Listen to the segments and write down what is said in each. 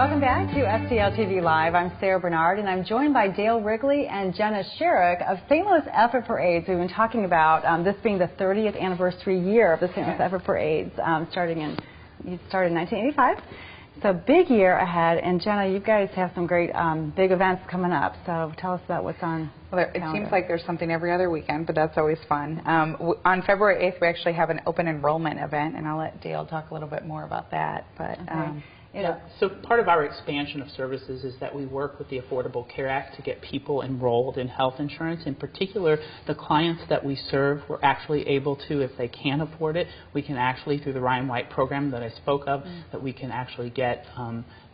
Welcome back to STL TV Live. I'm Sarah Bernard, and I'm joined by Wrigley and Jenna Chierek of St. Louis Effort for AIDS. We've been talking about this being the 30th anniversary year of the St. Louis Effort for AIDS, started in 1985. So big year ahead, and Jenna, you guys have some great big events coming up. So tell us about what's on. Well, it seems like there's something every other weekend, but that's always fun. On February 8th, we actually have an open enrollment event, and I'll let Dale talk a little bit more about that. But So part of our expansion of services is that we work with the Affordable Care Act to get people enrolled in health insurance. In particular, the clients that we serve, we're actually able to, if they can't afford it, we can actually, through the Ryan White program that I spoke of, that we can actually get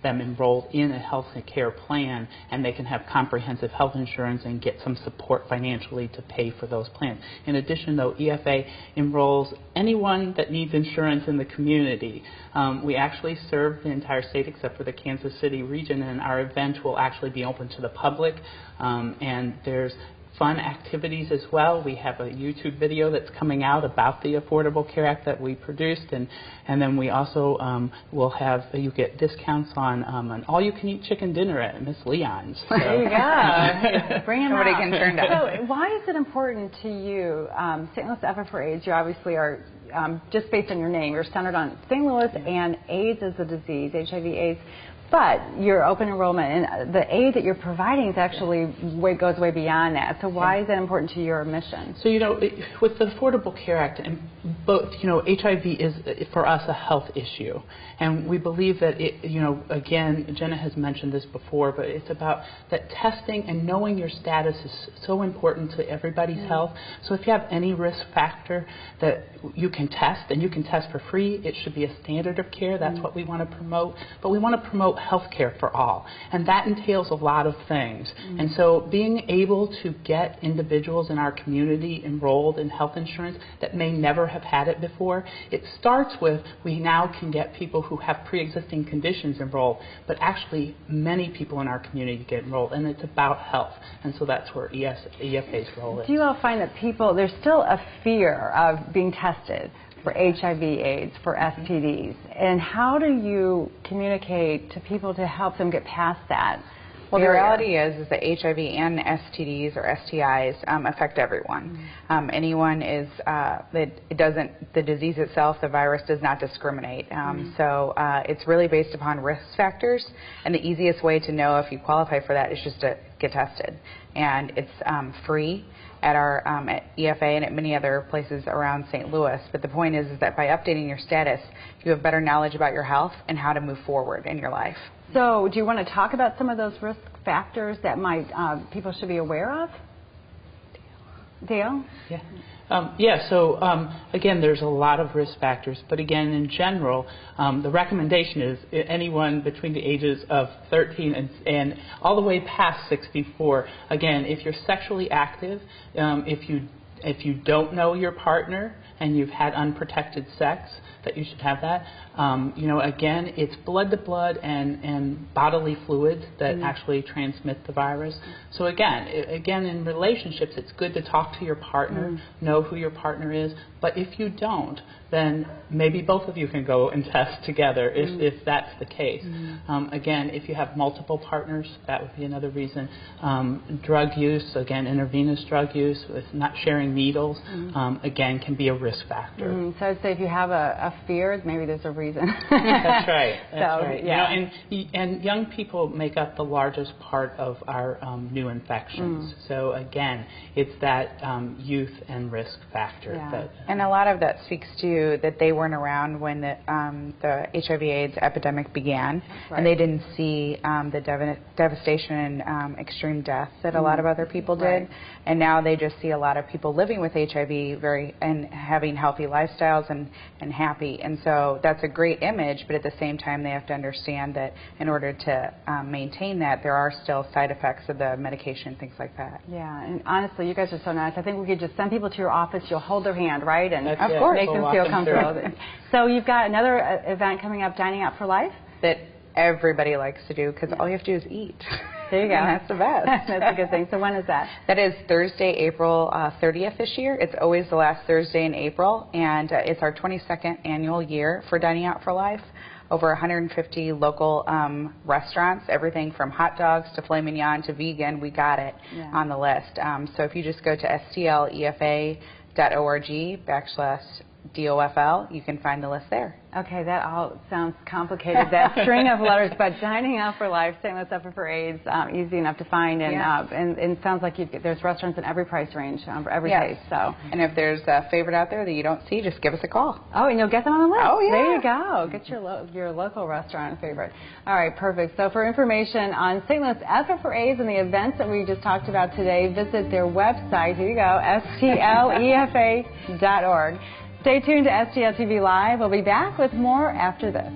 them enrolled in a health care plan, and they can have comprehensive health insurance and get some support financially to pay for those plans. In addition, though, EFA enrolls anyone that needs insurance in the community. We actually serve the entire state except for the Kansas City region, and our event will actually be open to the public, and there's fun activities as well. We have a YouTube video that's coming out about the Affordable Care Act that we produced, and then we also will have, you get discounts on an all-you-can-eat chicken dinner at Miss Leon's. So. There you go. Bring them Nobody out. can turn down. So why is it important to you, St. Louis Effort for AIDS? You obviously are, just based on your name, you're centered on St. Louis and AIDS as a disease, HIV/AIDS. But your open enrollment and the aid that you're providing is actually goes way beyond that. So why is that important to your mission? So, with the Affordable Care Act, and both, HIV is, for us, a health issue. And we believe that it, again, Jenna has mentioned this before, but it's about that testing and knowing your status is so important to everybody's health. So if you have any risk factor that you can test, and you can test for free, it should be a standard of care. That's what we want to promote. But we want to promote health care for all. And that entails a lot of things. And so being able to get individuals in our community enrolled in health insurance that may never have had it before, it starts with we now can get people who have pre-existing conditions enrolled, but actually many people in our community get enrolled, and it's about health. And so that's where EFA's role is. Do you all find that there's still a fear of being tested for HIV/AIDS, for STDs, and how do you communicate to people to help them get past that? Well, the reality is that HIV and STDs or STIs affect everyone. Anyone is the disease itself, the virus does not discriminate. So it's really based upon risk factors, and the easiest way to know if you qualify for that is just to get tested. And it's free at our at EFA and at many other places around St. Louis. But the point is that by updating your status, you have better knowledge about your health and how to move forward in your life. So do you want to talk about some of those risk factors that people should be aware of? Dale? Yeah. So again, there's a lot of risk factors, but again, in general, the recommendation is anyone between the ages of 13 and all the way past 64. Again, if you're sexually active, if you don't know your partner and you've had unprotected sex, that you should have that. Again, it's blood to blood and bodily fluids that actually transmit the virus. So again, in relationships, it's good to talk to your partner, know who your partner is. But if you don't, then maybe both of you can go and test together if that's the case. Again, if you have multiple partners, that would be another reason. Drug use, again, intravenous drug use, with not sharing needles, again, can be a risk factor. So I'd say if you have a fear, maybe there's a reason. That's right. That's right. Yeah. And young people make up the largest part of our new infections. So again, it's that youth and risk factor. And a lot of that speaks to that they weren't around when the HIV/AIDS epidemic began, and they didn't see the devastation and extreme death that a lot of other people did. And now they just see a lot of people living with HIV and having healthy lifestyles and happy. And so that's a great image, but at the same time they have to understand that in order to maintain that, there are still side effects of the medication, things like that. Yeah, and honestly, you guys are so nice. I think we could just send people to your office, you'll hold their hand, right? And of course, make them feel comfortable. So you've got another event coming up, Dining Out for Life? That everybody likes to do, because all you have to do is eat. There you go. And that's the best. That's a good thing. So when is that? That is Thursday, April 30th this year. It's always the last Thursday in April, and it's our 22nd annual year for Dining Out for Life. over 150 local restaurants, everything from hot dogs to filet mignon to vegan, we got it on the list. So if you just go to stlefa.org/DOFL, you can find the list there. Okay, that all sounds complicated, that string of letters, but Dining Out for Life, St. Louis Effort for AIDS, easy enough to find, and it sounds like there's restaurants in every price range for every taste. So. And if there's a favorite out there that you don't see, just give us a call. Oh, and you'll get them on the list. Oh, yeah. There you go. Get your local restaurant favorite. All right, perfect. So for information on St. Louis Effort for AIDS and the events that we just talked about today, visit their website. Here you go, stlefa.org. Stay tuned to STL TV Live. We'll be back with more after this.